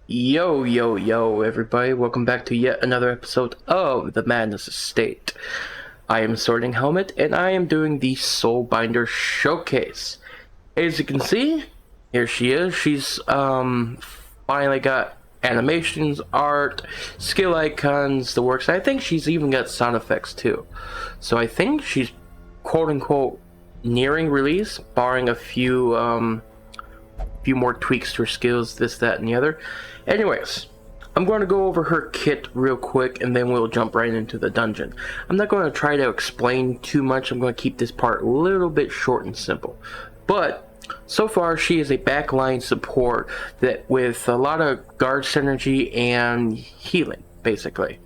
Yo, yo, yo, everybody. Welcome back to yet another episode of the Madness Estate. I am Sorting Helmet, and I am doing the Soulbinder Showcase. As you can see, here she is. She's, finally got animations, art, skill icons, the works. I think she's even got sound effects, too. So I think she's, quote-unquote, nearing release, barring a few more tweaks to her skills, this, that, and the other. Anyways, I'm going to go over her kit real quick and then we'll jump right into the dungeon. I'm not going to try to explain too much. I'm going to keep this part a little bit short and simple. But so far she is a backline support that with a lot of guard synergy and healing, basically.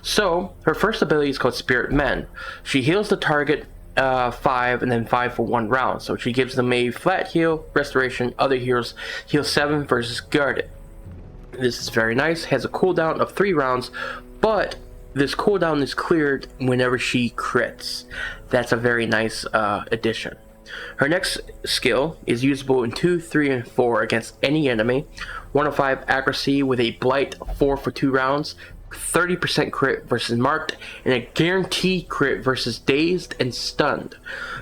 So her first ability is called Spirit Men. She heals the target 5 and then 5 for 1 round. So she gives them a flat heal, restoration, other heals, heal 7 versus guarded. This is very nice, has a cooldown of 3 rounds, but this cooldown is cleared whenever she crits. That's a very nice addition. Her next skill is usable in 2, 3, and 4 against any enemy. 105 accuracy with a blight 4 for 2 rounds. 30% crit versus marked, and a guaranteed crit versus dazed and stunned.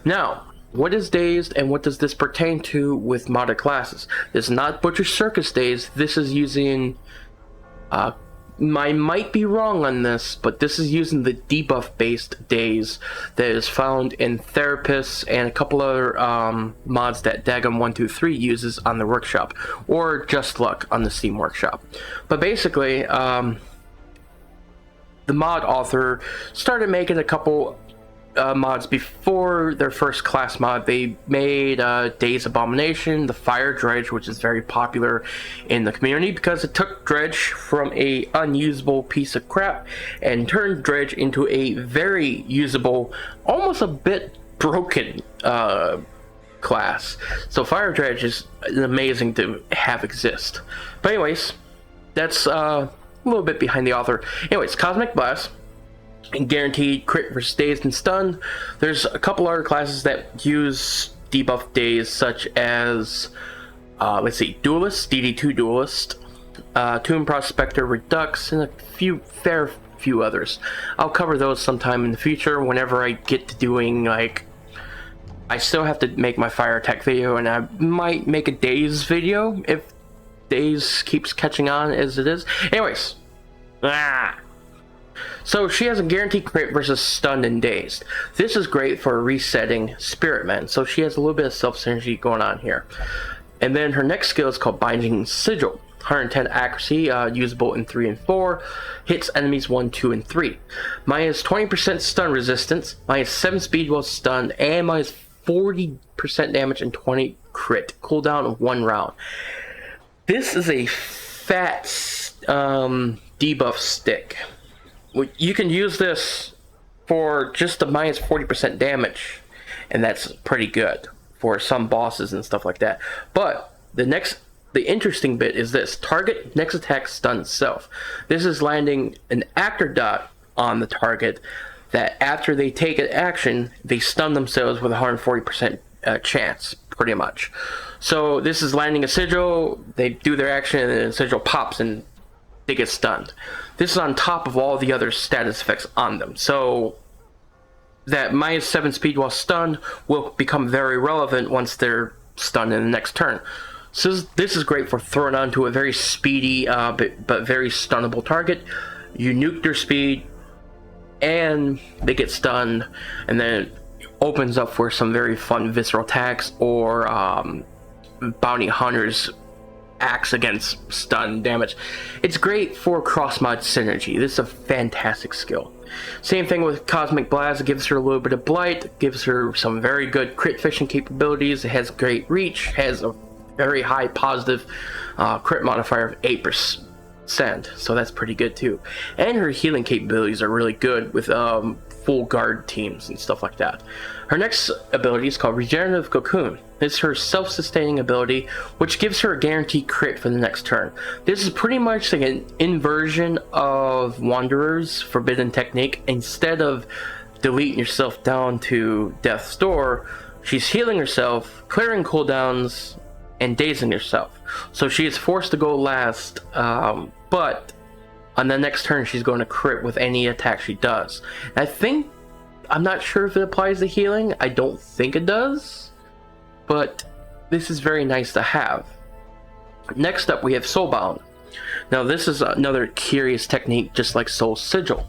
Now, what is dazed and what does this pertain to with modded classes? This is not Butcher Circus Dazed. This is using I might be wrong on this, but this is using the debuff based daze that is found in Therapists and a couple other mods that Daggum123 uses on the workshop, or Just Luck on the Steam workshop. But basically, the mod author started making a couple mods before their first class mod. They made Daze Abomination, the Fire Dredge, which is very popular in the community because it took Dredge from a unusable piece of crap and turned Dredge into a very usable, almost a bit broken class. So Fire Dredge is amazing to have exist. But anyways, that's a little bit behind the author. Anyways, Cosmic Blast and guaranteed crit versus dazed and stunned. There's a couple other classes that use debuff daze, such as let's see, Duelist, DD2 Duelist, Tomb Prospector Redux, and a fair few others. I'll cover those sometime in the future whenever I get to doing, like, I still have to make my fire attack video, and I might make a daze video if daze keeps catching on as it is. Anyways, so she has a guaranteed crit versus stunned and dazed. This is great for resetting Spirit Men, so she has a little bit of self-synergy going on here. And then her next skill is called Binding Sigil. 110 accuracy, usable in 3 and 4, hits enemies 1, 2, and 3. Minus 20% stun resistance, minus 7 speed while stunned, and minus 40% damage and 20 crit. Cooldown of 1 round. This is a fat debuff stick. You can use this for just the minus 40% damage, and that's pretty good for some bosses and stuff like that. But the interesting bit is this: target next attack stun self. This is landing an actor dot on the target that after they take an action, they stun themselves with a 140% chance, pretty much. So this is landing a sigil, they do their action, and then the sigil pops and they get stunned. This is on top of all the other status effects on them. So that minus 7 speed while stunned will become very relevant once they're stunned in the next turn. So this is great for throwing onto a very speedy but very stunnable target. You nuke their speed and they get stunned, and then it opens up for some very fun visceral attacks or bounty hunters acts against stun damage. It's great for cross-mod synergy. This is a fantastic skill. Same thing with Cosmic Blast. It gives her a little bit of blight, gives her some very good crit fishing capabilities. It has great reach, has a very high positive crit modifier of 8%, so that's pretty good too. And her healing capabilities are really good with full guard teams and stuff like that. Her next ability is called Regenerative Cocoon. It's her self-sustaining ability, which gives her a guaranteed crit for the next turn. This is pretty much like an inversion of Wanderer's Forbidden Technique. Instead of deleting yourself down to Death's Door, she's healing herself, clearing cooldowns, and dazing herself. So she is forced to go last, but on the next turn she's going to crit with any attack she does. And I'm not sure if it applies to healing. I don't think it does, but this is very nice to have. Next up, we have Soulbound. Now this is another curious technique, just like Soul Sigil,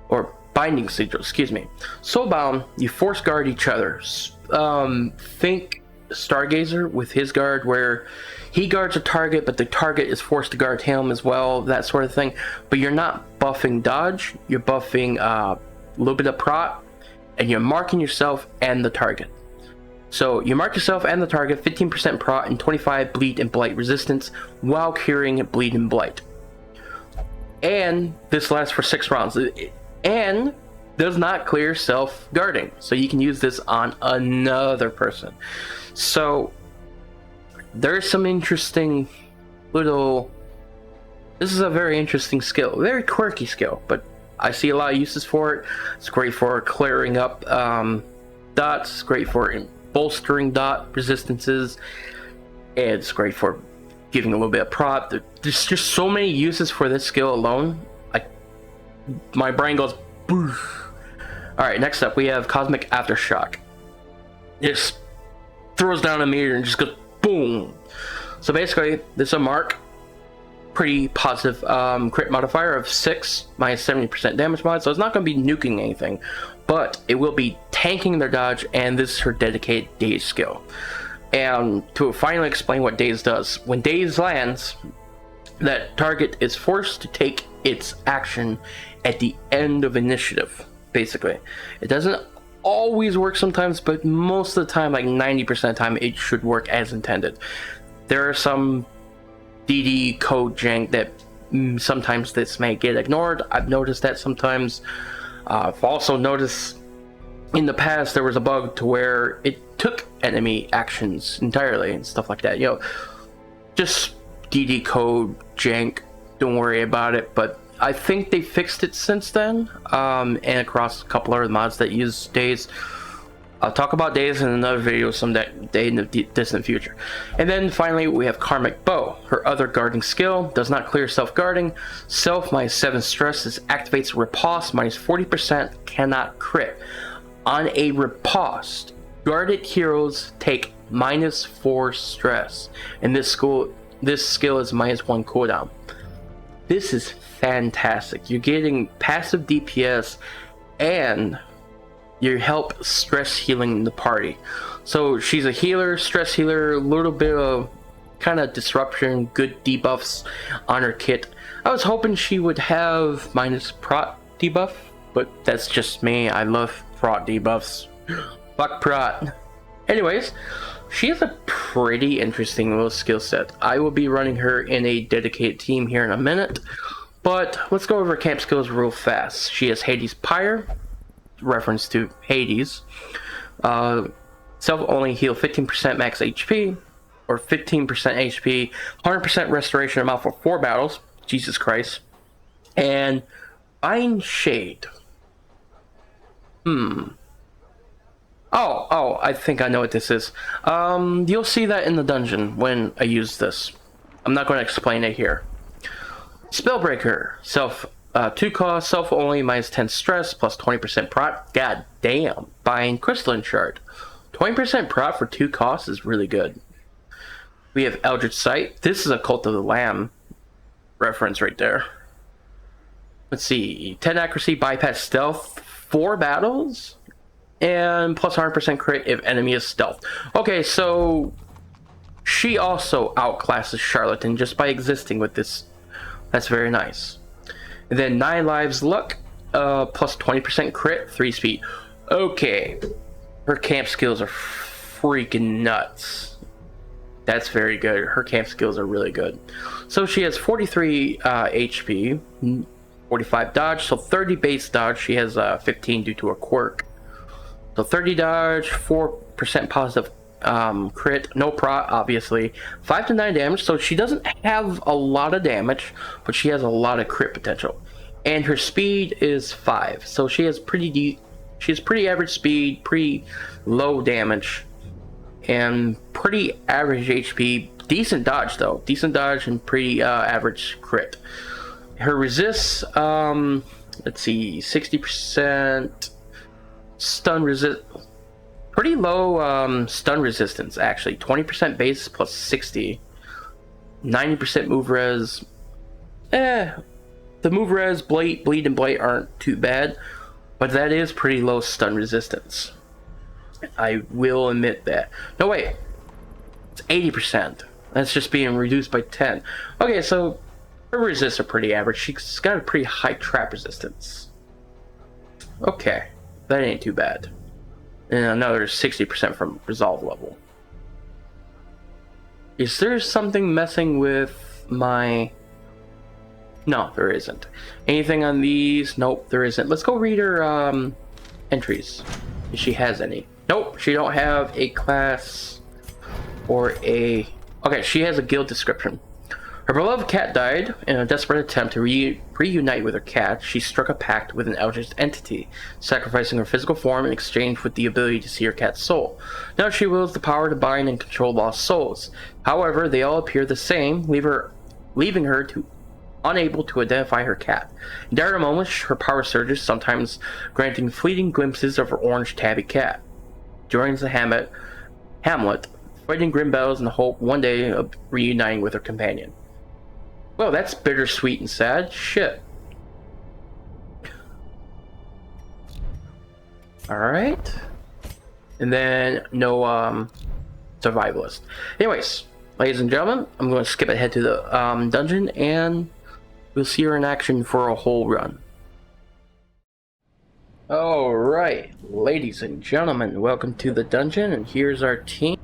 or Binding Sigil, excuse me. Soulbound, you force guard each other. Think Stargazer with his guard, where he guards a target, but the target is forced to guard him as well, that sort of thing. But you're not buffing dodge, you're buffing a little bit of prot, and you're marking yourself and the target. So you mark yourself and the target 15% prot and 25 bleed and blight resistance while curing bleed and blight. And this lasts for 6 rounds. And does not clear self-guarding. So you can use this on another person. So there's some interesting little... This is a very interesting skill. Very quirky skill, but I see a lot of uses for it. It's great for clearing up dots. It's great for bolstering dot resistances. And it's great for giving a little bit of prop. There's just so many uses for this skill alone. My brain goes boof. Alright, next up we have Cosmic Aftershock. It just throws down a meter and just goes boom. So basically, this is a mark. Pretty positive crit modifier of 6, minus 70% damage mod, so it's not going to be nuking anything, but it will be tanking their dodge, and this is her dedicated Daze skill. And to finally explain what Daze does, when Daze lands, that target is forced to take its action at the end of initiative, basically. It doesn't always work sometimes, but most of the time, like 90% of the time, it should work as intended. There are some DD code jank that sometimes this may get ignored. I've noticed that sometimes. I've also noticed in the past there was a bug to where it took enemy actions entirely and stuff like that. You know, just DD code jank. Don't worry about it. But I think they fixed it since then, and across a couple other mods that use Daze. I'll talk about Daze in another video someday in the distant future. And then finally we have Karmic Bow. Her other guarding skill does not clear self-guarding. Self minus 7 stress. This activates riposte minus 40%, cannot crit. On a riposte, guarded heroes take minus 4 stress. And this skill is minus 1 cooldown. This is fantastic. You're getting passive DPS and you help stress healing the party. So she's a healer, stress healer, a little bit of kind of disruption, good debuffs on her kit. I was hoping she would have minus prot debuff, but that's just me. I love prot debuffs. Fuck prot. Anyways, she has a pretty interesting little skill set. I will be running her in a dedicated team here in a minute, but let's go over camp skills real fast. She has Hades Pyre, reference to Hades. Self only heal 15% max HP, or 15% HP, 100% restoration amount for 4 battles. Jesus Christ. And Bind Shade. Oh, I think I know what this is. You'll see that in the dungeon when I use this. I'm not going to explain it here. Spellbreaker. Self 2 cost, self only, minus 10 stress, plus 20% prot. God damn. Bind Crystalline Shard. 20% prot for 2 costs is really good. We have Eldritch Sight. This is a Cult of the Lamb reference right there. Let's see. 10 accuracy, bypass stealth, 4 battles, and plus 100% crit if enemy is stealth. Okay, so she also outclasses Charlatan just by existing with this. That's very nice. And then 9 lives luck, plus 20% crit, 3 speed. Okay, her camp skills are freaking nuts. That's very good. Her camp skills are really good. So she has 43 HP, 45 dodge, so 30 base dodge. She has 15 due to a quirk. So 30 dodge, 4% positive crit, no prot, obviously. 5 to 9 damage, so she doesn't have a lot of damage, but she has a lot of crit potential. And her speed is 5, so she has pretty average speed, pretty low damage. and pretty average HP. Decent dodge though, decent dodge and pretty average crit. Her resists, let's see, 60% stun resist, pretty low stun resistance actually. 20% base plus 60, 90% move res. The move res, bleed and blight aren't too bad, but that is pretty low stun resistance. I will admit that. No wait, it's 80%. That's just being reduced by 10. Okay, so her resists are pretty average. She's got a pretty high trap resistance. Okay, that ain't too bad. And another 60% from resolve level. Is there something messing with my... No, there isn't. Anything on these? Nope, there isn't. Let's go read her entries, if she has any. Nope, she don't have a class or a... Okay, she has a guild description. Her beloved cat died. In a desperate attempt to reunite with her cat, she struck a pact with an eldritch entity, sacrificing her physical form in exchange with the ability to see her cat's soul. Now she wields the power to bind and control lost souls. However, they all appear the same, leaving her unable to identify her cat. In dire moments, her power surges, sometimes granting fleeting glimpses of her orange tabby cat. Joins the Hamlet, fighting grim battles in the hope one day of reuniting with her companion. Well, that's bittersweet and sad. Shit. Alright. And then no survivalist. Anyways, ladies and gentlemen, I'm going to skip ahead to the dungeon and we'll see her in action for a whole run. Alright, ladies and gentlemen, welcome to the dungeon, and here's our team.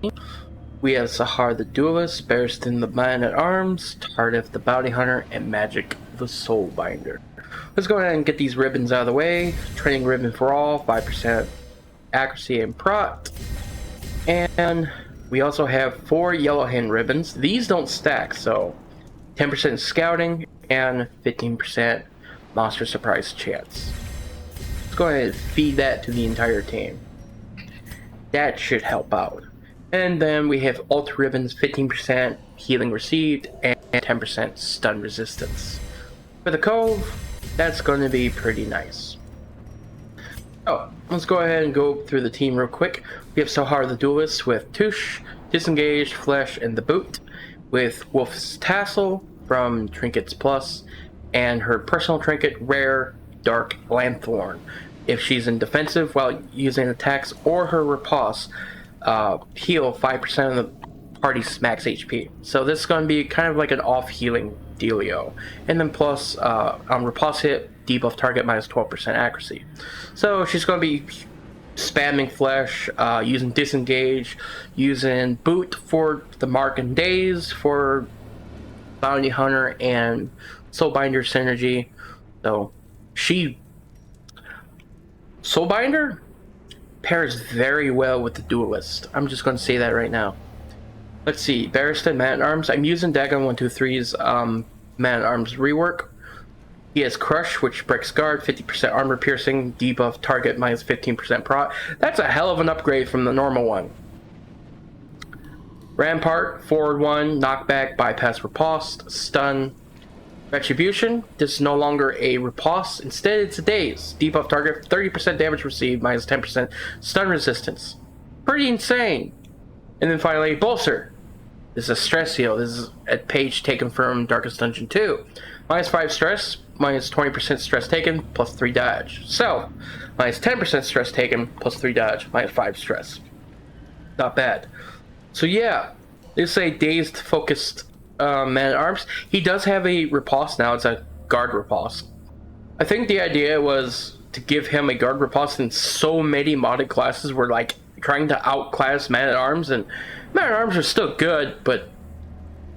We have Sahar the Duelist, Barristan the Man-at-Arms, Tardif the Bounty Hunter, and Magic the Soulbinder. Let's go ahead and get these ribbons out of the way. Training ribbon for all, 5% accuracy and prot. And we also have 4 yellow hand ribbons. These don't stack, so 10% scouting and 15% monster surprise chance. Let's go ahead and feed that to the entire team. That should help out. And then we have ult ribbons, 15% healing received and 10% stun resistance. For the cove, that's going to be pretty nice. Oh, let's go ahead and go through the team real quick. We have Sahar the Duelist with Tush, Disengaged, Flesh, and the Boot, with Wolf's Tassel from Trinkets Plus, and her personal trinket, Rare Dark Lanthorn, if she's in defensive while using attacks, or her riposte, heal 5% of the party's max HP. So this is going to be kind of like an off healing dealio. And then plus, on riposte hit, debuff target minus 12% accuracy. So she's going to be spamming Flesh, using Disengage, using Boot for the Mark and Daze for Bounty Hunter and Soulbinder synergy. So Soulbinder pairs very well with the Duelist. I'm just going to say that right now. Let's see, Barristan Man-at-Arms. I'm using Dagon123's Man-at-Arms rework. He has Crush, which breaks guard, 50% armor piercing, debuff target minus 15% prot. That's a hell of an upgrade from the normal one. Rampart, forward 1, knockback, bypass riposte, stun, retribution. This is no longer a riposte, instead it's a daze. Debuff target, 30% damage received, minus 10% stun resistance. Pretty insane. And then finally, Bolster. This is a stress heal. This is a page taken from Darkest Dungeon 2. Minus 5 stress, minus 20% stress taken, plus 3 dodge. So, minus 10% stress taken, plus 3 dodge, minus 5 stress. Not bad. So yeah, this is a dazed focused Man-at-Arms. He does have a riposte now. It's a guard riposte. I think the idea was to give him a guard riposte since so many modded classes were like trying to outclass Man-at-Arms, and Man-at-Arms are still good, but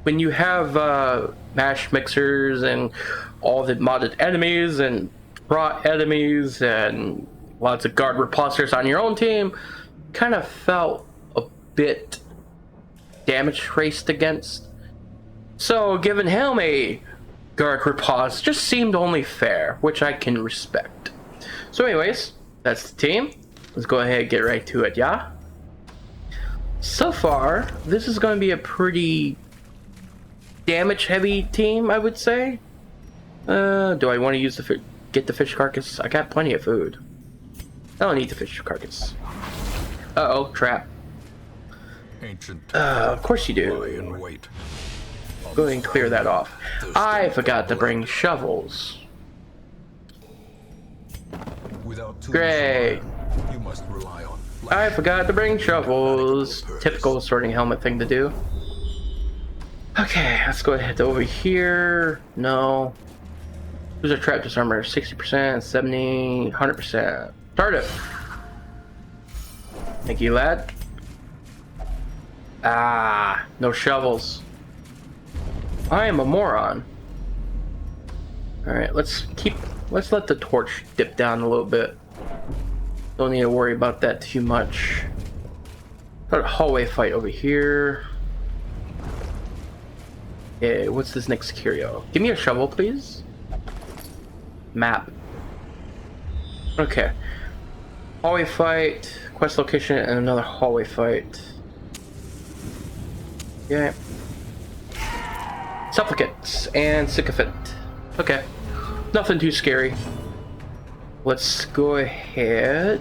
when you have mash mixers and all the modded enemies and prot enemies and lots of guard riposters on your own team, kind of felt a bit damage raced against. So giving him a guard riposte just seemed only fair, which I can respect. So anyways, that's the team. Let's go ahead and get right to it, yeah? So far, this is going to be a pretty damage-heavy team, I would say. Do I want to use get the fish carcass? I got plenty of food. I don't need the fish carcass. Uh-oh, trap. Of course you do. Go ahead and clear that off. I forgot to bring shovels. Great. I forgot to bring shovels. Typical sorting helmet thing to do. Okay, let's go ahead over here. No. Who's our trap disarmer? 60%, 70, 100%. Start it. Thank you, lad. Ah, no shovels. I am a moron. Alright, let's let the torch dip down a little bit. Don't need to worry about that too much. Got a hallway fight over here. Okay, what's this next curio? Give me a shovel, please. Map. Okay. Hallway fight, quest location, and another hallway fight. Yeah. Supplicants and sycophant. Okay. Nothing too scary. Let's go ahead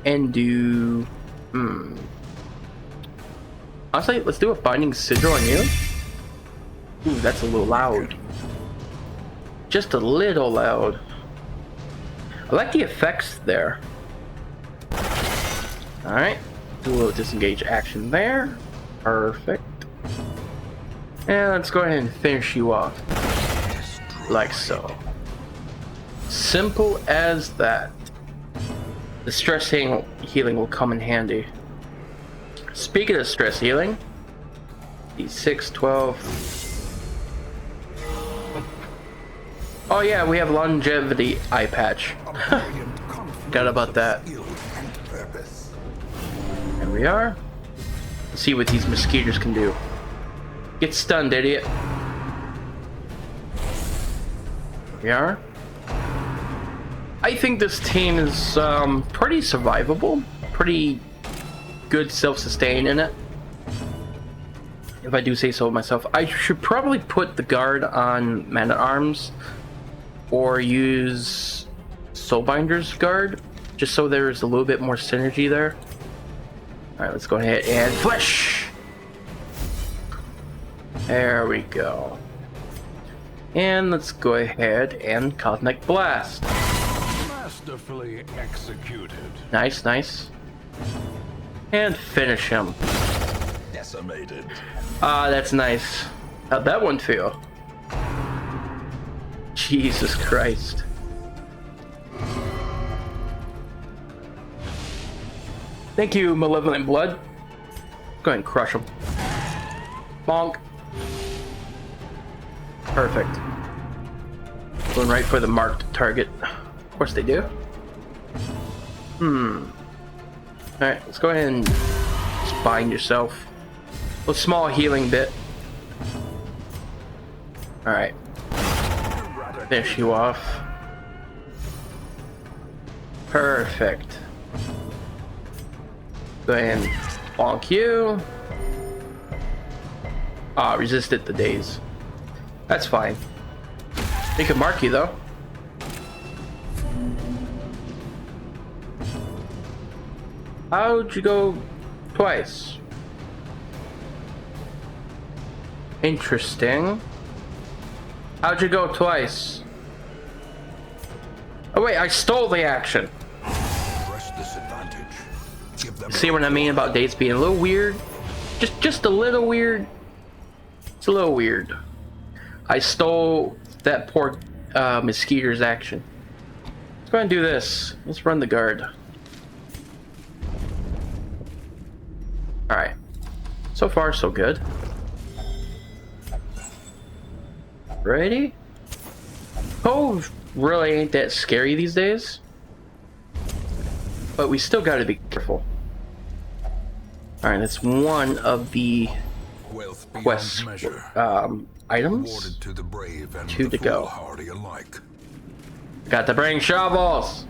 and do... Honestly, let's do a binding sigil on you. Ooh, that's a little loud. Just a little loud. I like the effects there. Alright. Do a little disengage action there. Perfect. And let's go ahead and finish you off. Like so. Simple as that. The stress healing will come in handy. Speaking of stress healing, D6, 12. Oh yeah, we have longevity eye patch. Forgot about that. There we are. Let's see what these mosquitoes can do. Get stunned, idiot. There we are. I think this team is pretty survivable, pretty good self-sustain in it, if I do say so myself. I should probably put the guard on man-at-arms or use Soulbinder's guard, just so there's a little bit more synergy there. Alright, let's go ahead and flesh! There we go. And let's go ahead and Cosmic Blast. Masterfully executed. Nice, nice. And finish him. Decimated. Ah, that's nice. How'd that one feel? Jesus Christ. Thank you, Malevolent Blood. Go ahead and crush him. Bonk. Perfect. Going right for the marked target. Of course they do. Alright, let's go ahead and just bind yourself. A small healing bit. Alright. Finish you off. Perfect. Go ahead and bonk you. Ah, resisted the daze. That's fine. They can mark you though. How'd you go twice? Interesting. How'd you go twice? Oh wait, I stole the action. See what I mean about Daze being a little weird? Just a little weird. It's a little weird. I stole that poor mosquito's action. Let's go ahead and do this. Let's run the guard. Alright. So far, so good. Ready? Oh, really ain't that scary these days. But we still gotta be careful. Alright, that's one of the quest items. Two to go. Got to bring shovels!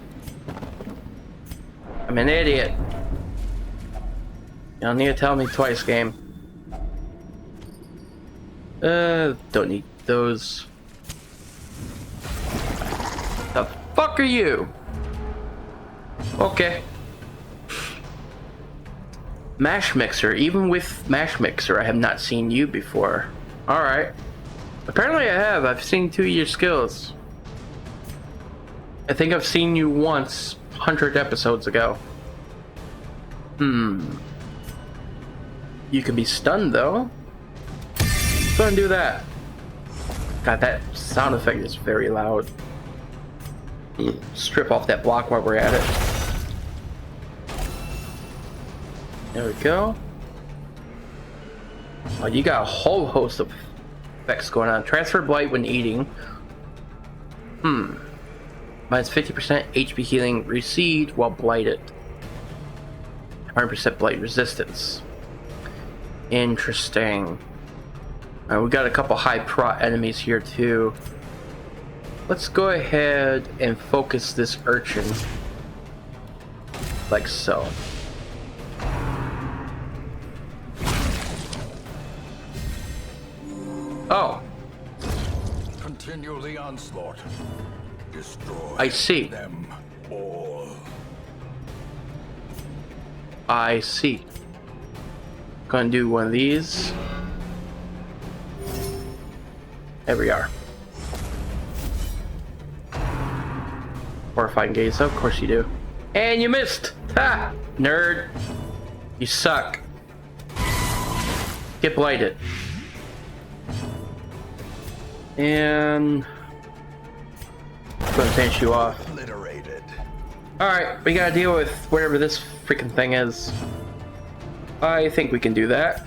I'm an idiot. You don't need to tell me twice, game. Don't need those. The fuck are you? Okay. Mash Mixer. Even with Mash Mixer, I have not seen you before. Alright. Apparently I have. I've seen 2 of your skills. I think I've seen you once, 100 episodes ago. You can be stunned, though. Let's go and do that. God, that sound effect is very loud. Strip off that block while we're at it. There we go. Oh, you got a whole host of effects going on. Transfer blight when eating. Minus 50% HP healing. Recede while blighted. 100% blight resistance. Interesting. Alright, we got a couple high prot enemies here too. Let's go ahead and focus this urchin. Like so. Oh. Continue the onslaught. Destroy I see. them all. I see. Gonna do one of these. There we are. Horrifying gaze, of course you do. And you missed! Ha! Nerd. You suck. Get blighted. And I'm gonna finish you off. Obliterated. Alright, we gotta deal with whatever this freaking thing is. I think we can do that.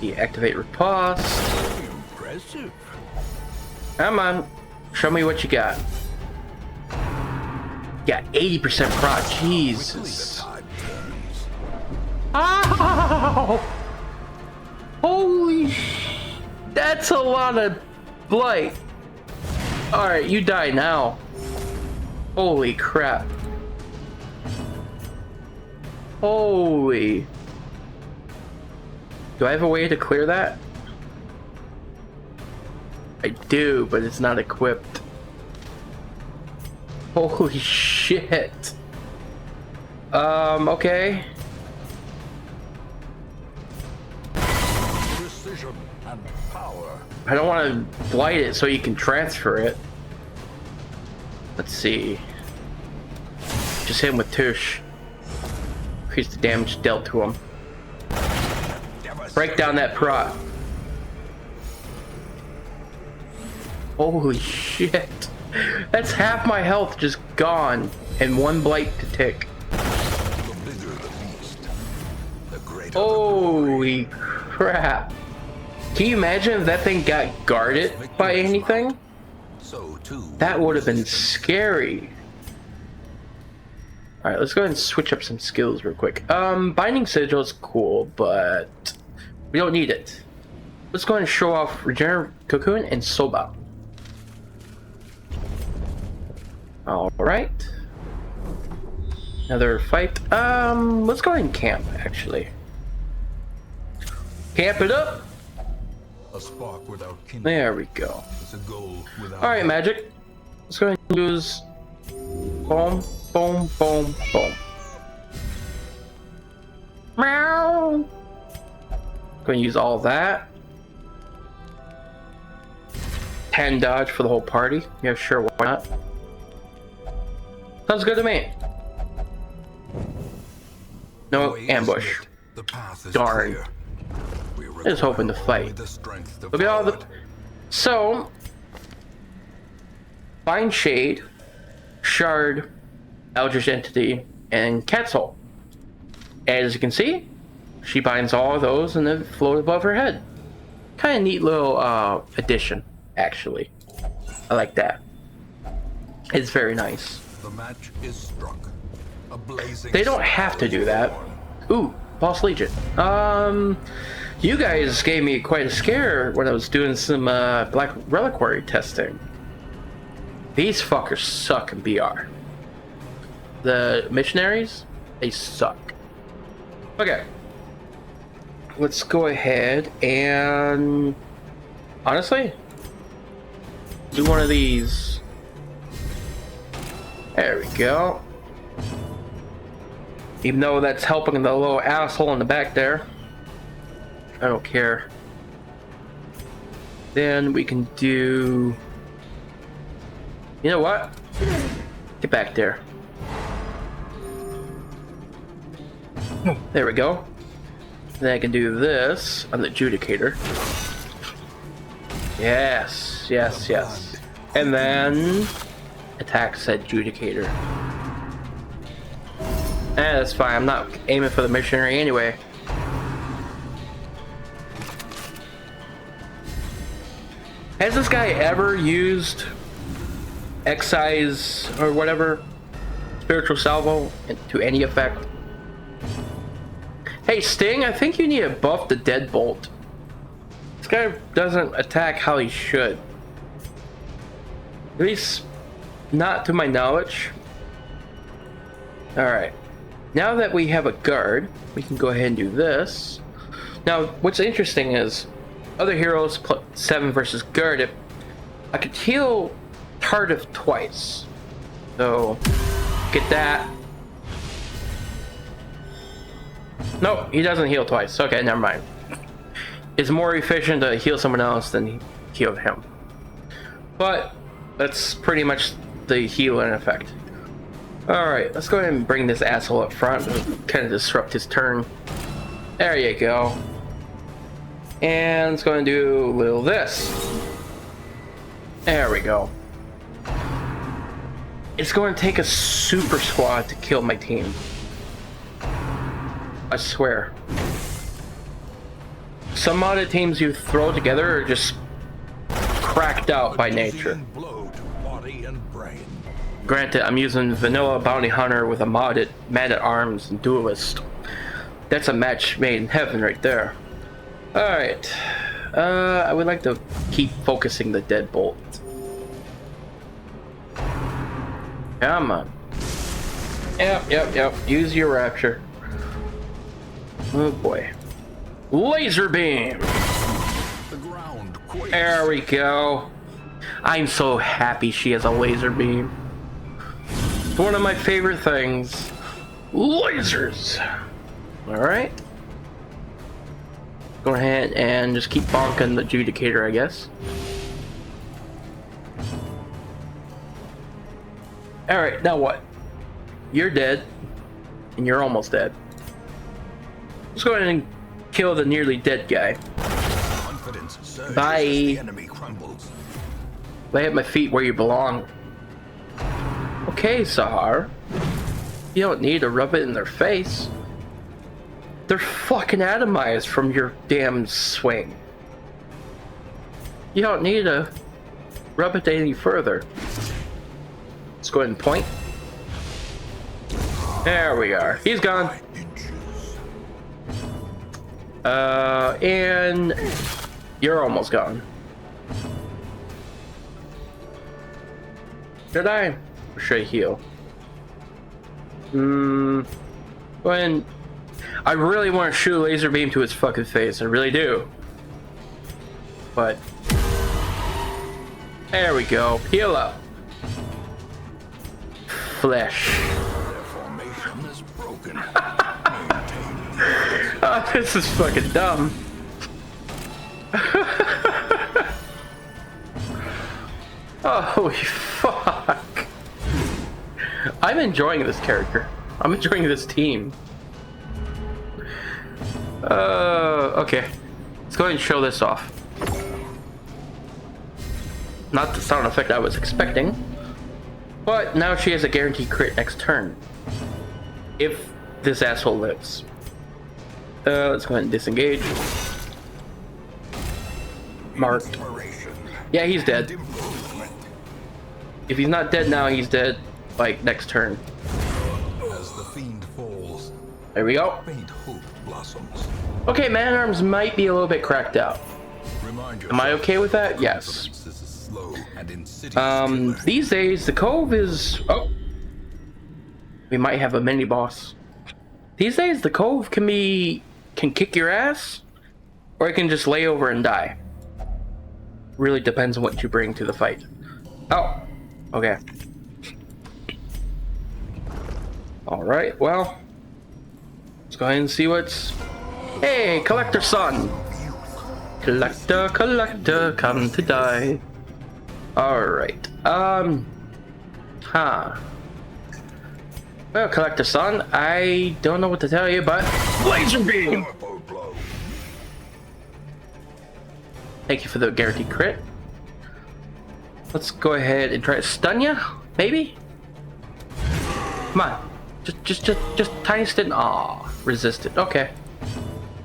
Deactivate riposte. Impressive. Come on. Show me what you got. Yeah, 80% prot. Jesus. Quickly the tide turns. Ow! Holy sh... That's a lot of blight. Alright, you die now. Holy crap. Holy. Do I have a way to clear that? I do, but it's not equipped. Holy shit. Okay. Precision and power. I don't want to blight it so you can transfer it. Let's see. Just hit him with Tush. Increase the damage dealt to him. Break down that prot. Holy shit. That's half my health just gone and one blight to tick. The bigger the beast, the greater Holy crap. Can you imagine if that thing got guarded by anything? the so too. That would have been scary. Alright, let's go ahead and switch up some skills real quick. Binding Sigil is cool, but we don't need it. Let's go ahead and show off Regenerative Cocoon and Soba. Alright. Another fight. Let's go ahead and camp, actually. Camp it up! A spark without kindling There we go. is a goal without. Alright, magic. Let's go ahead and use boom, boom, boom, boom. Meow. Going to use all that. 10 dodge for the whole party. Yeah, sure, why not? Sounds good to me. No The way is ambush. lit. The path is Darn. clear. We Just hoping to require only fight. the strength to Look at all the... forward. So... Find Shade, Shard, Eldritch Entity, and Cat's Hole. As you can see, she binds all of those and then float above her head. Kind of neat little addition, actually. I like that. It's very nice. The match is struck. A blazing They don't have to do that. Ooh, Boss Legion. You guys gave me quite a scare when I was doing some Black Reliquary testing. These fuckers suck in BR. The missionaries, they suck. Okay. Let's go ahead and honestly do one of these. There we go. Even though that's helping the little asshole in the back there, I don't care. Then we can do, you know what? Get back there. There we go. Then I can do this on the adjudicator. Yes, yes, yes. And then attack said adjudicator. That's fine. I'm not aiming for the missionary anyway. Has this guy ever used excise or whatever spiritual salvo to any effect? Hey Sting, I think you need to buff the deadbolt. This guy doesn't attack how he should. At least not to my knowledge. Alright. Now that we have a guard, we can go ahead and do this. Now, what's interesting is other heroes 7 versus guard. If I could heal Tardif twice. So get that. Nope, he doesn't heal twice. Okay, never mind. It's more efficient to heal someone else than heal him. But that's pretty much the heal in effect. Alright, let's go ahead and bring this asshole up front and kind of disrupt his turn. There you go. And let's go and do a little this. There we go. It's going to take a super squad to kill my team. I swear. Some modded teams you throw together are just cracked out by nature. Granted, I'm using vanilla bounty hunter with a modded man-at-arms and duelist. That's a match made in heaven right there. Alright. I would like to keep focusing the deadbolt. Come on. Yep. Use your rapture. Oh boy. Laser beam! There we go. I'm so happy she has a laser beam. It's one of my favorite things. Lasers! Alright. Go ahead and just keep bonking the adjudicator, I guess. Alright, now what? You're dead. And you're almost dead. Let's go ahead and kill the nearly dead guy. Bye. Lay at my feet where you belong. Okay, Sahar. You don't need to rub it in their face. They're fucking atomized from your damn swing. You don't need to rub it any further. Let's go ahead and point. There we are. He's gone. And you're almost gone. Should I? Or should I heal? When I really want to shoot a laser beam to his fucking face, I really do. But there we go. Heal up. Flesh. Oh, this is fucking dumb. Oh, holy fuck. I'm enjoying this character. I'm enjoying this team. Okay. Let's go ahead and show this off. Not the sound effect I was expecting. But now she has a guaranteed crit next turn. If this asshole lives. Let's go ahead and disengage. Marked. Yeah, he's dead. If he's not dead now, he's dead, like, next turn. As the fiend falls, there we go. faint hope blossoms. Okay, man-at-arms might be a little bit cracked out. Am I okay with that? Yes. These days, the Cove is... Oh. We might have a mini-boss. These days, the Cove can kick your ass, or it can just lay over and die. Really depends on what you bring to the fight. Oh, okay. Alright, well, let's go ahead and see what's... Hey, Collector Son! Collector, collector, come to die. Alright, Well, Collector Son, I don't know what to tell you, but... Laser Beam! Thank you for the guaranteed crit. Let's go ahead and try to stun you, maybe? Come on. Just tiny stun. Aw, resisted. Okay.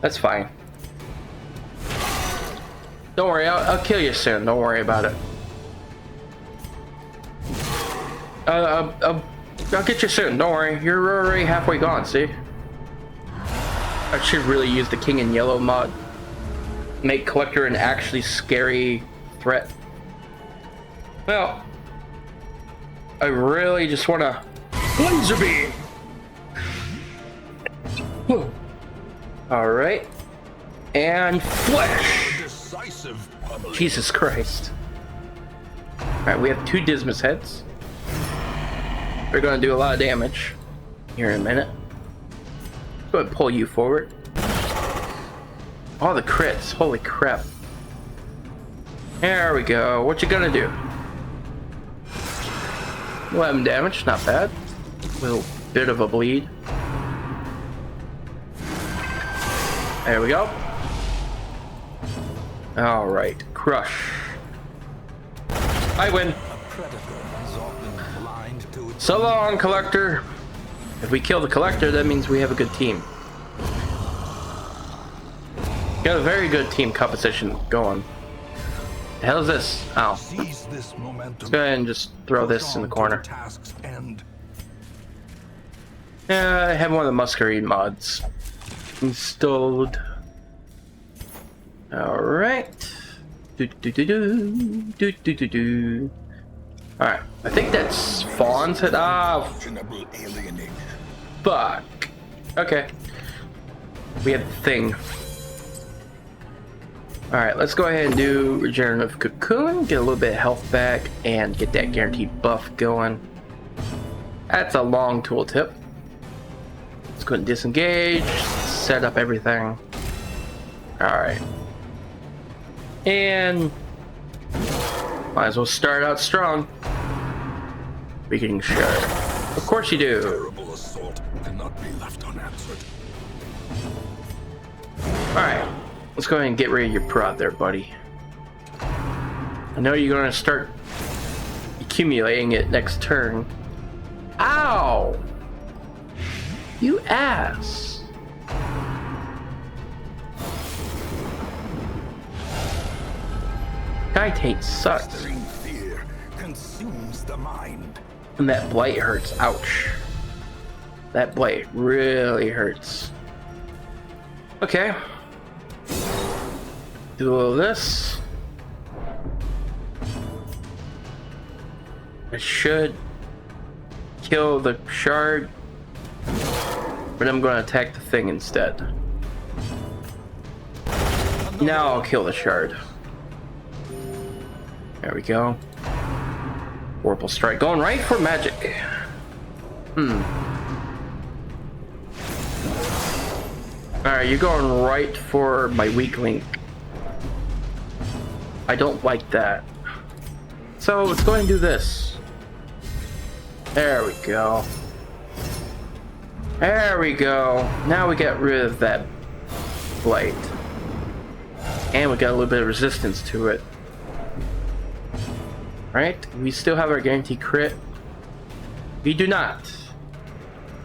That's fine. Don't worry, I'll kill you soon. Don't worry about it. I'll get you soon. Don't worry. You're already halfway gone, see? I should really use the King in Yellow mod. Make Collector an actually scary threat. Well, I really just want to... Laser Beam! Alright. And Flesh! Jesus Christ. Alright, we have 2 Dismas heads. We're gonna do a lot of damage here in a minute. Go ahead and pull you forward. All the crits, holy crap. There we go. What you gonna do? 11 damage, not bad. A little bit of a bleed. There we go. Alright, crush. I win. So long, Collector. If we kill the Collector, that means we have a good team. Got a very good team composition going. The hell is this? Oh. Let's go ahead and just throw this in the corner. Yeah, I have one of the Muscarine mods installed. Alright. Alright, I think that's Fawn's head. Ah, fuck. Okay. We have the thing. Alright, let's go ahead and do Regenerative Cocoon, get a little bit of health back, and get that guaranteed buff going. That's a long tooltip. Let's go ahead and disengage, set up everything. Alright. And might as well start out strong. Beginning shard. Of course you do. Terrible assault cannot be left unanswered. Alright. Let's go ahead and get rid of your prod there, buddy. I know you're gonna start accumulating it next turn. Ow! You ass! Guy taint sucks. Fear consumes the mind. And that blight hurts. Ouch. That blight really hurts. Okay. Do all this. I should kill the shard, but I'm going to attack the thing instead. Now I'll kill the shard. There we go. Vorpal Strike. Going right for magic. Alright, you're going right for my weak link. I don't like that. So let's go ahead and do this. There we go. There we go. Now we got rid of that blight. And we got a little bit of resistance to it. Right? We still have our guaranteed crit. We do not.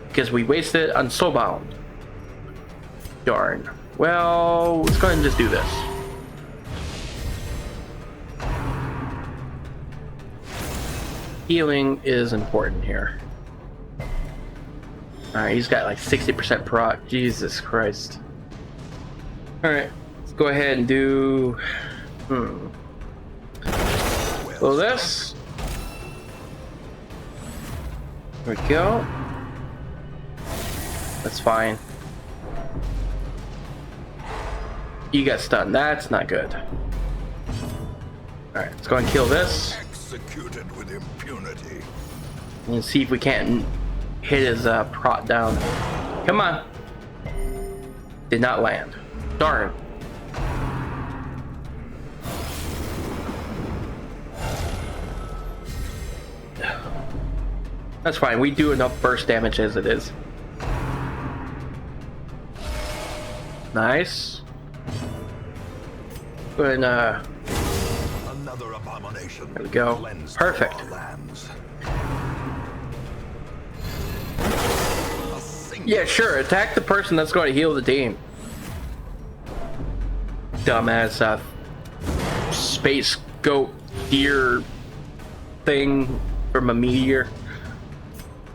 Because we wasted it on Soulbound. Darn. Well, let's go ahead and just do this. Healing is important here. Alright, he's got like 60% proc. Jesus Christ. Alright, let's go ahead and do... So this. There we go. That's fine. You got stunned. That's not good. Alright, let's go and kill this. Executed with impunity. And see if we can't hit his prot down. Come on. Did not land. Darn. That's fine. We do enough burst damage as it is. Nice. Go ahead and, Another abomination. there we go. Cleansed Perfect. our lands. Yeah, sure. Attack the person that's going to heal the team. Dumbass space goat deer thing from a meteor.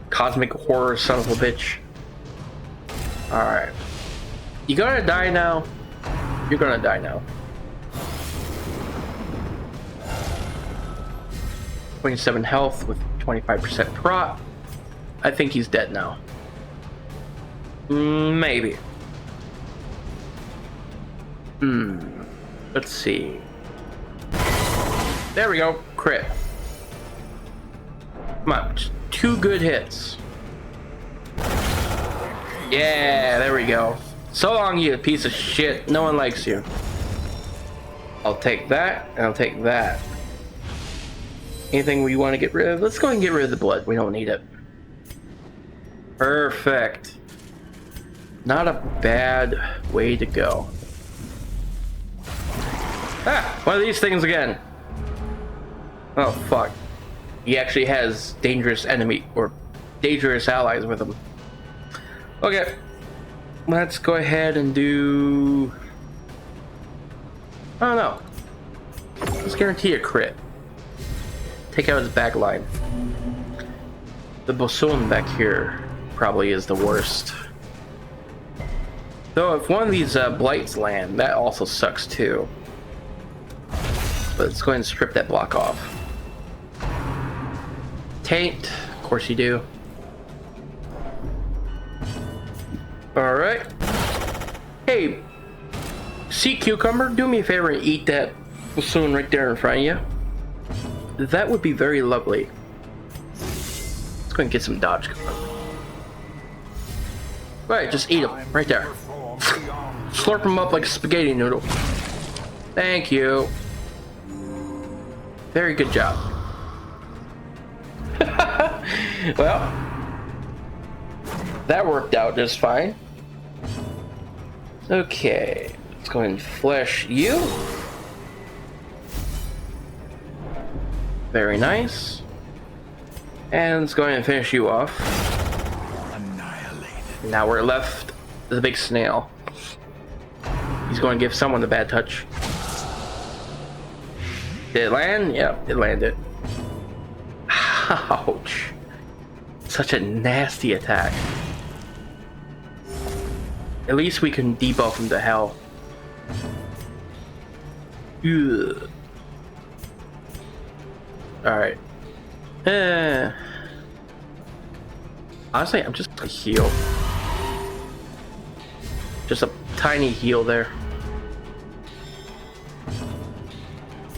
Cosmic horror son of a bitch. Alright. You gonna die now? You're gonna die now. 27 health with 25% prot. I think he's dead now. Maybe. Let's see. There we go. Crit. Come on. Just 2 good hits. Yeah, there we go. So long, you piece of shit. No one likes you. I'll take that, and I'll take that. Anything we want to get rid of? Let's go ahead and get rid of the blood. We don't need it. Perfect. Not a bad way to go. Ah, one of these things again. Oh, fuck. He actually has dangerous enemy or dangerous allies with him. Okay. Let's go ahead and do... I don't know. Let's guarantee a crit. Take out his backline. The boson back here probably is the worst. Though if one of these blights land, that also sucks too. But let's go ahead and strip that block off. Taint, of course you do. Alright. Hey, sea cucumber, do me a favor and eat that boson right there in front of you. That would be very lovely. Let's go and get some dodge going. Right, just eat them right there. Slurp them up like a spaghetti noodle. Thank you. Very good job. Well, that worked out just fine. Okay, let's go ahead and flesh you. Very nice. And let's go ahead and finish you off. Annihilated. Now we're left the big snail. He's going to give someone the bad touch. Did it land? Yep, it landed. Ouch. Such a nasty attack. At least we can debuff him to hell. Ugh. Alright. Honestly, I'm just gonna heal. Just a tiny heal there.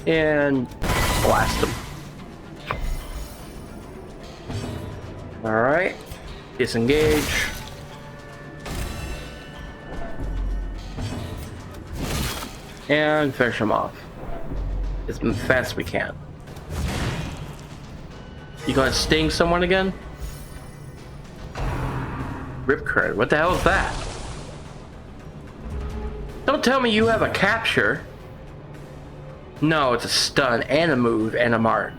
And blast him. Alright. Disengage. And finish him off as fast as we can. You gonna sting someone again? Rip current. What the hell is that? Don't tell me you have a capture. No, it's a stun and a move and a mark.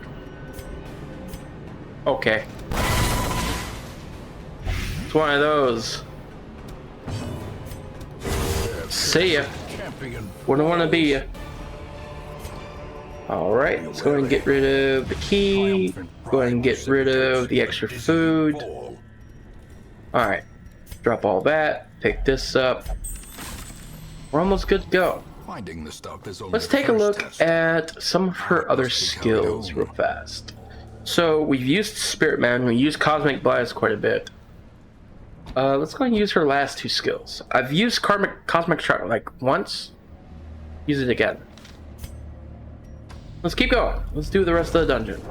Okay. It's one of those. See ya. Wouldn't want to be ya. Alright, let's go ahead and get rid of the key. Go ahead and get rid of the extra food. Alright. Drop all that. Pick this up. We're almost good to go. Finding the stuff is only Let's the take a first look test. at some of her other skills real fast. So we've used Spirit Man, we used Cosmic Blast quite a bit. Let's go and use her last 2 skills. I've used Cosmic Shock like once. Use it again. Let's keep going. Let's do the rest of the dungeon.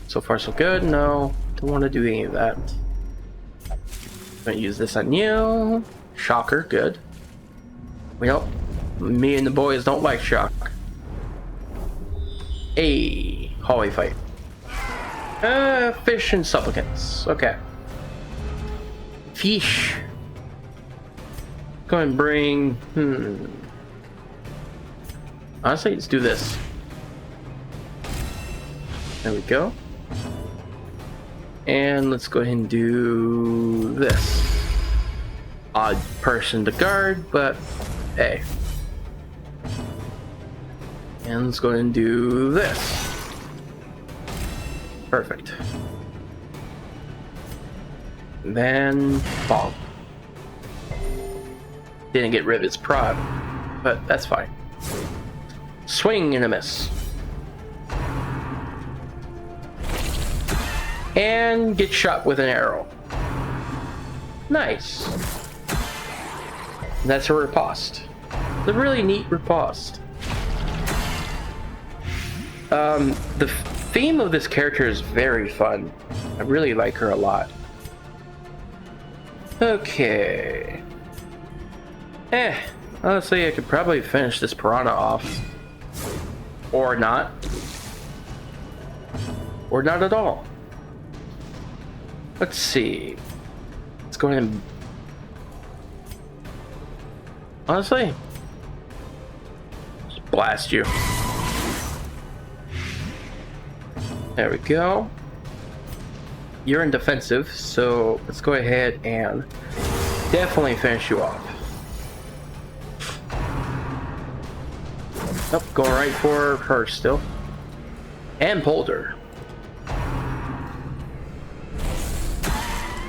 So far so good. No, don't want to do any of that. I'm gonna use this on you. Shocker, good. We don't. Me and the boys don't like shock. A hallway fight. Fish and supplicants. Okay. Fish. Go and bring. Honestly, let's do this. There we go. And let's go ahead and do this. Odd person to guard, but hey. And let's go ahead and do this. Perfect. Then bomb. Didn't get rid of its prod, but that's fine. Swing and a miss. And get shot with an arrow. Nice. That's a riposte. It's a really neat riposte. The theme of this character is very fun. I really like her a lot. Okay. Honestly, I could probably finish this piranha off. Or not. Or not at all. Let's see. Let's go ahead and... Honestly, just blast you. There we go. You're in defensive, so let's go ahead and definitely finish you off. Nope, going right for her still. And Boulder.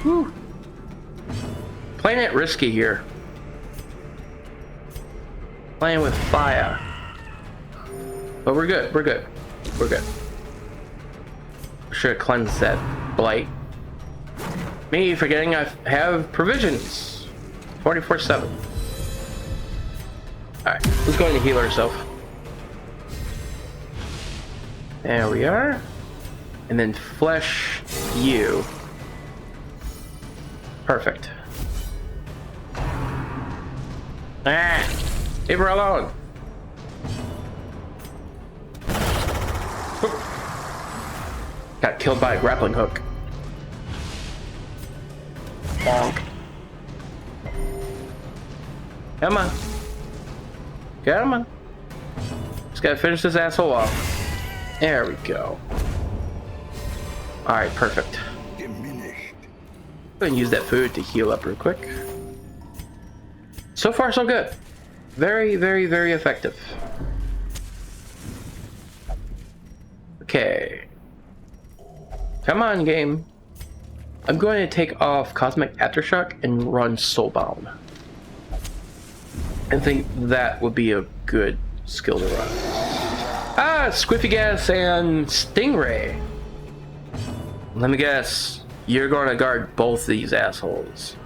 Whew. Playing it risky here. Playing with fire. But we're good, we're good. We're good. Should have cleansed that blight. Me forgetting I have provisions. 24/7. Alright, let's go ahead and heal ourselves. There we are. And then flesh you. Perfect. Leave her alone. Got killed by a grappling hook. Bonk. Come on. Come on. Just gotta finish this asshole off. There we go. Alright, perfect. Diminished. Go ahead and use that food to heal up real quick. So far, so good. Very, very, very effective. Okay. Come on, game. I'm going to take off Cosmic Aftershock and run Soulbound. I think that would be a good skill to run. Ah, Squiffy Gas and Stingray. Let me guess. You're going to guard both these assholes.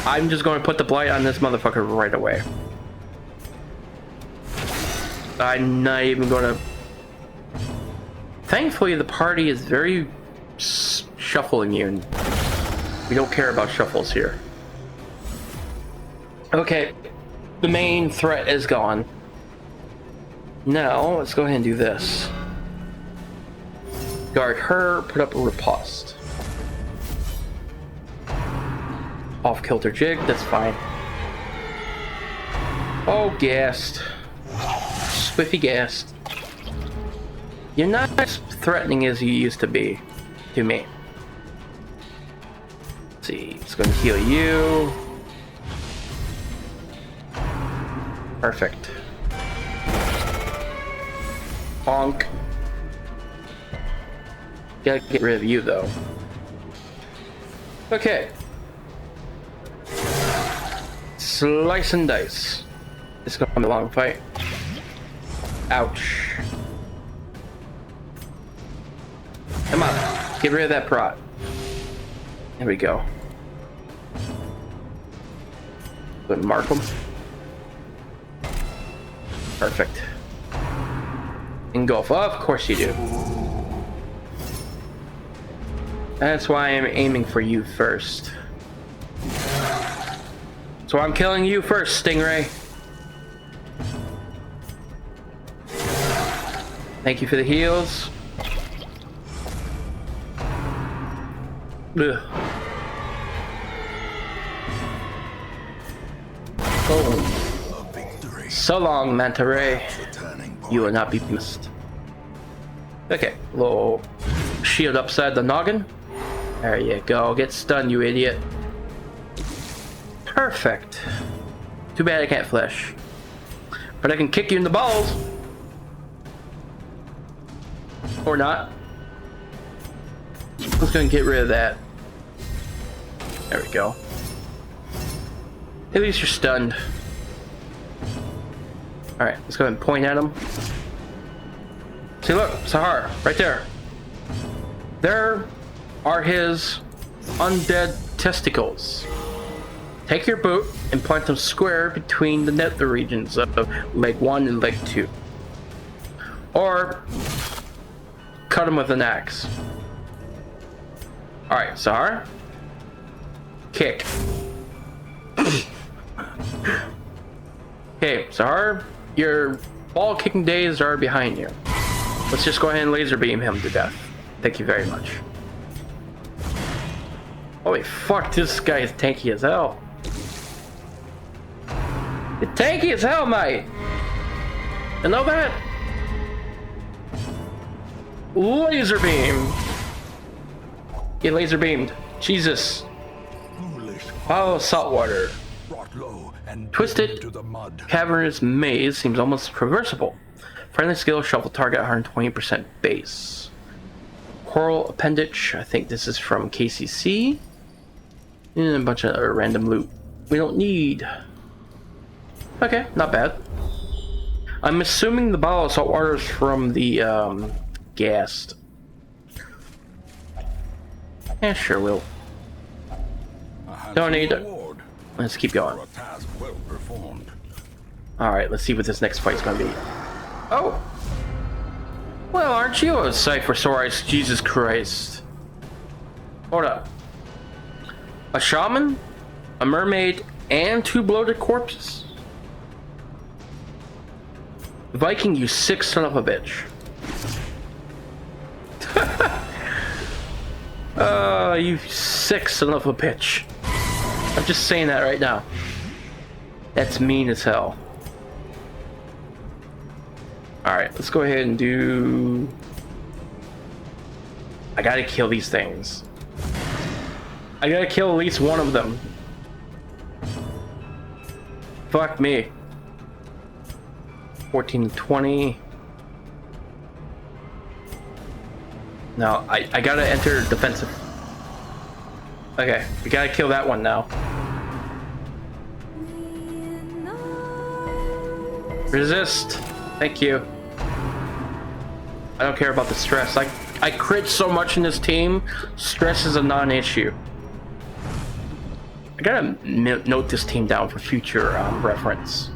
I'm just going to put the blight on this motherfucker right away. I'm not even going to... Thankfully, the party is very shuffle immune. We don't care about shuffles here. Okay, the main threat is gone. Now, let's go ahead and do this. Guard her, put up a riposte. Off-kilter jig, that's fine. Oh, gassed. Swiffy gassed. You're not as threatening as you used to be to me. Let's see, it's going to heal you. Perfect. Honk. Gotta get rid of you though. Okay. Slice and dice. It's gonna be a long fight. Ouch. Come on, get rid of that prod. There we go. Good, mark them. Perfect. Engulf. Of course you do. That's why I'm aiming for you first. So I'm killing you first, Stingray. Thank you for the heals. Ugh. Oh. So long, Manta Ray. You will not be missed. Okay, little shield upside the noggin. There you go. Get stunned, you idiot. Perfect. Too bad I can't flesh. But I can kick you in the balls. Or not. I'm just gonna get rid of that. There we go. At least you're stunned. Alright, let's go ahead and point at him. See, look, Sahar, right there. There are his undead testicles. Take your boot and plant them square between the nether regions of leg 1 and leg 2. Or cut them with an axe. Alright, Sahar. Kick. Okay, Sahar, your ball kicking days are behind you. Let's just go ahead and laser beam him to death. Thank you very much. Holy fuck, this guy is tanky as hell. You're tanky as hell, mate. You know that? Laser beam. Get laser beamed. Jesus. Follow saltwater. Twisted cavernous maze seems almost traversable. Friendly skill, shuffle target 120% base. Coral appendage, I think this is from KCC. And a bunch of random loot we don't need. Okay, not bad. I'm assuming the bottle of salt water is from the ghast. Yeah, sure will. Don't need it. Let's keep going. Alright, let's see what this next fight's gonna be. Oh! Well, aren't you a sight for sore eyes? Jesus Christ. Hold up. A shaman, a mermaid, and 2 bloated corpses. Viking, you sick son of a bitch. You sick son of a bitch. I'm just saying that right now. That's mean as hell. Alright, let's go ahead and do... I gotta kill these things. I gotta kill at least one of them. Fuck me. 14 to 20. No, I gotta enter defensive. Okay, we gotta kill that one now. Resist. Thank you. I don't care about the stress. I crit so much in this team. Stress is a non-issue. I gotta note this team down for future reference.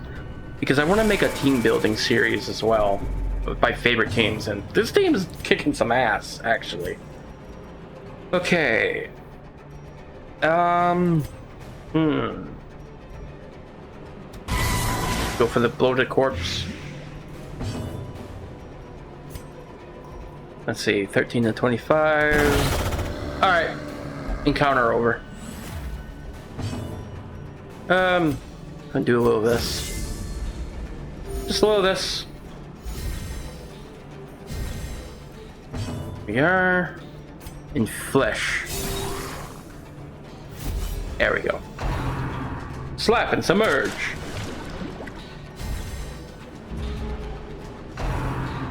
Because I want to make a team building series as well. With my favorite teams. And this team is kicking some ass, actually. Okay. Go for the bloated corpse. Let's see, 13 to 25. Alright. Encounter over. Gonna do a little of this. Just a little of this. We are in flesh. There we go. Slap and submerge.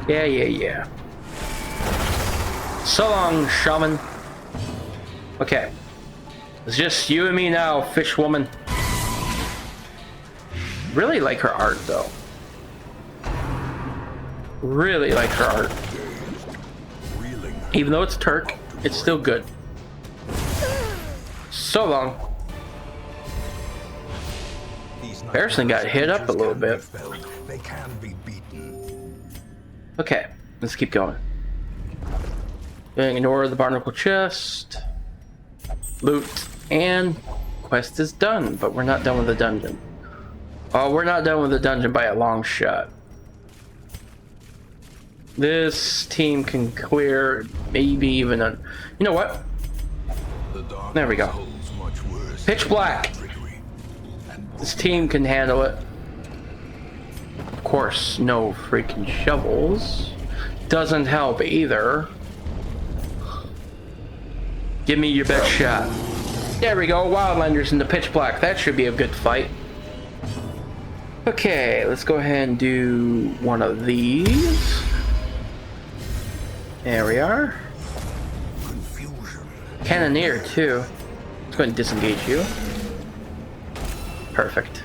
Yeah. So long, shaman. Okay. It's just you and me now, fish woman. Really like her art, though. Really like her art. Even though it's Turk, it's still good. so long. Harrison got hit up a little bit. They can be beaten. Okay, let's keep going. Ignore the barnacle chest. Loot. And quest is done, but we're not done with the dungeon. Oh, we're not done with the dungeon by a long shot. This team can clear maybe even a... You know what? There we go. Pitch black. This team can handle it. Of course, no freaking shovels. Doesn't help either. Give me your best shot. There we go. Wildlanders in the pitch black. That should be a good fight. Okay, let's go ahead and do one of these. There we are. Cannoneer too. Let's go ahead and disengage you. Perfect.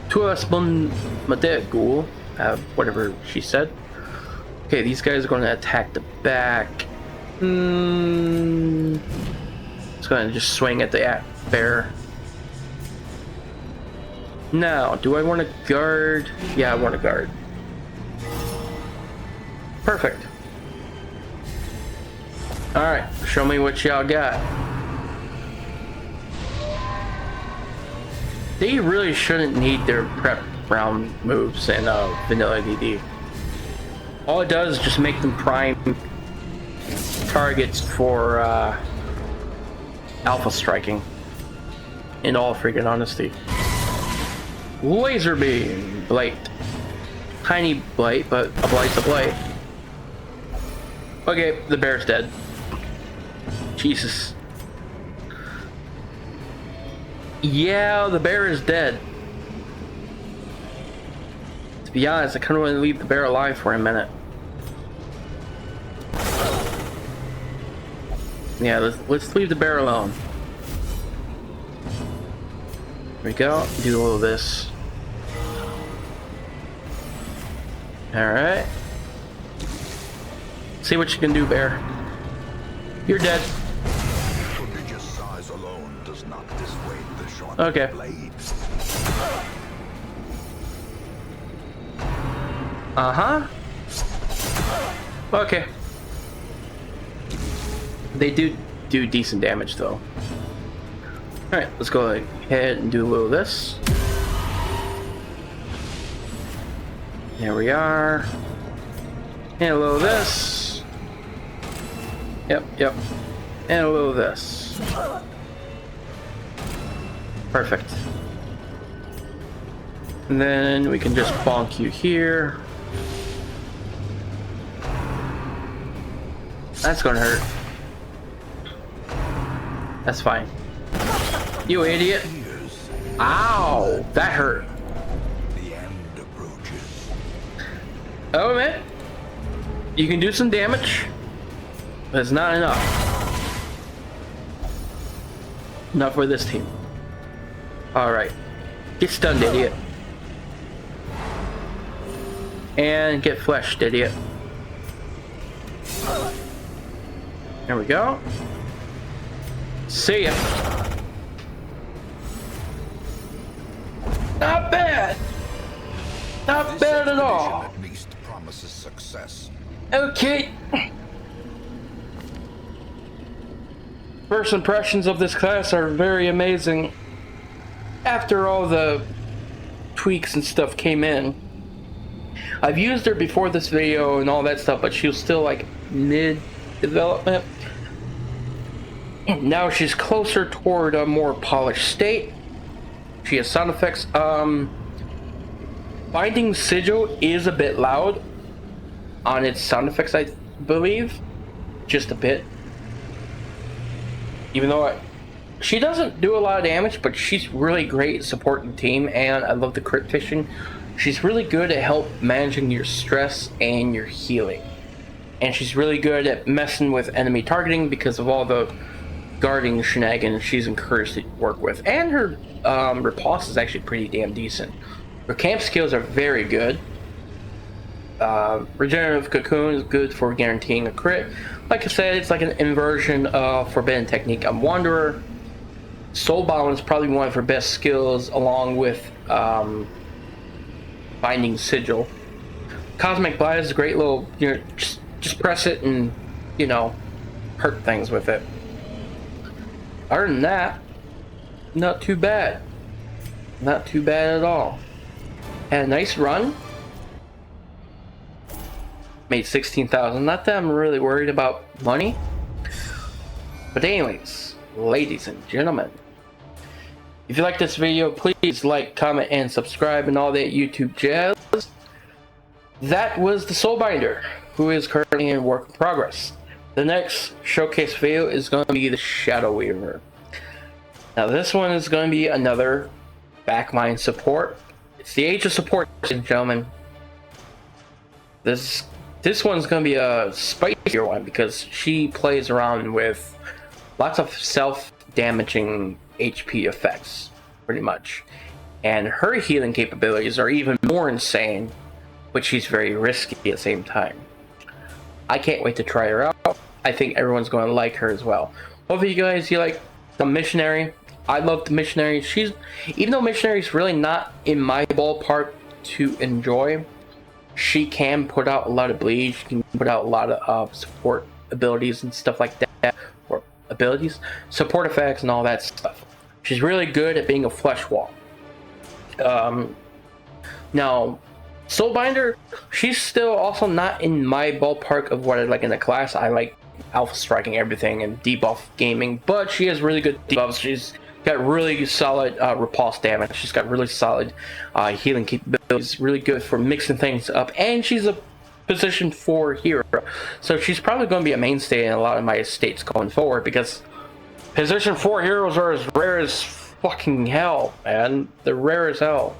Tuas Made Ghoul. Whatever she said. Okay, these guys are going to attack the back. Let's go ahead and just swing at the bear. Now, do I want to guard? Yeah, I want to guard. Perfect. Alright, show me what y'all got. They really shouldn't need their prep round moves in vanilla DD. All it does is just make them prime targets for alpha striking. In all freaking honesty. Laser beam, blight. Tiny blight, but a blight's a blight. Okay, the bear's dead. Jesus. Yeah, the bear is dead. To be honest, I kind of want to leave the bear alive for a minute. Yeah, let's leave the bear alone. There we go. Do a little of this. Alright. See what you can do, bear. You're dead. Prodigious size alone does not dissuade the sharp Okay. blades. Uh-huh. Okay. They do decent damage, though. Alright, let's go ahead and do a little of this. There we are. And a little of this. Yep. And a little of this. Perfect. And then we can just bonk you here. That's gonna hurt. That's fine. You idiot. Ow! That hurt. The end approaches. Oh man. You can do some damage. But it's not enough. Not for this team. Alright. Get stunned, idiot. And get fleshed, idiot. There we go. See ya. Not bad. Not bad at all. At least promises success. Okay. First impressions of this class are very amazing. After all the tweaks and stuff came in. I've used her before this video and all that stuff, but she was still like mid-development. Now she's closer toward a more polished state. She has sound effects. Binding Sigil is a bit loud on its sound effects, I believe. Just a bit. Even though she doesn't do a lot of damage, but she's really great at supporting the team, and I love the crit fishing. She's really good at help managing your stress and your healing. And she's really good at messing with enemy targeting because of all the guarding shenanigans she's encouraged to work with. And her riposte is actually pretty damn decent. Her camp skills are very good. Regenerative Cocoon is good for guaranteeing a crit. Like I said, it's like an inversion of Forbidden Technique on Wanderer. Soulbound is probably one of her best skills, along with Binding Sigil. Cosmic Bite is a great little, just press it and, hurt things with it. Other than that, not too bad. Not too bad at all. Had a nice run. Made 16,000. Not that I'm really worried about money. But anyways, ladies and gentlemen, if you like this video, please like, comment, and subscribe and all that YouTube jazz. That was the Soulbinder, who is currently in work in progress. The next showcase video is going to be the Shadow Weaver. Now this one is going to be another backline support. It's the age of support, ladies and gentlemen. This one's going to be a spicier one because she plays around with lots of self-damaging HP effects, pretty much. And her healing capabilities are even more insane, but she's very risky at the same time. I can't wait to try her out. I think everyone's going to like her as well. Hopefully you guys, you like the Missionary. I love the Missionary. Even though Missionary is really not in my ballpark to enjoy, she can put out a lot of bleed. She can put out a lot of support abilities and stuff like that. Or abilities? Support effects and all that stuff. She's really good at being a flesh wall. Now, Soulbinder, she's still also not in my ballpark of what I like in the class. I like alpha striking everything and debuff gaming, but she has really good debuffs. She's got really solid repulse damage. She's got really solid healing capabilities. Really good for mixing things up, and she's a position 4 hero, so she's probably going to be a mainstay in a lot of my estates going forward, because position 4 heroes are as rare as fucking hell, man. They're rare as hell.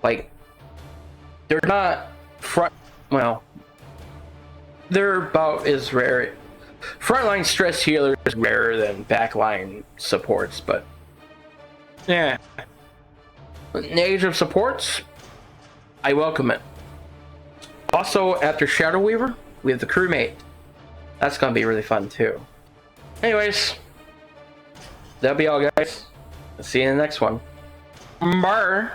Like, they're not well, they're about as rare. Frontline stress healer is rarer than backline supports, but yeah. In the age of supports, I welcome it. Also, after Shadow Weaver, we have the crewmate. That's gonna be really fun too. Anyways, that'll be all, guys. I'll see you in the next one. Bye.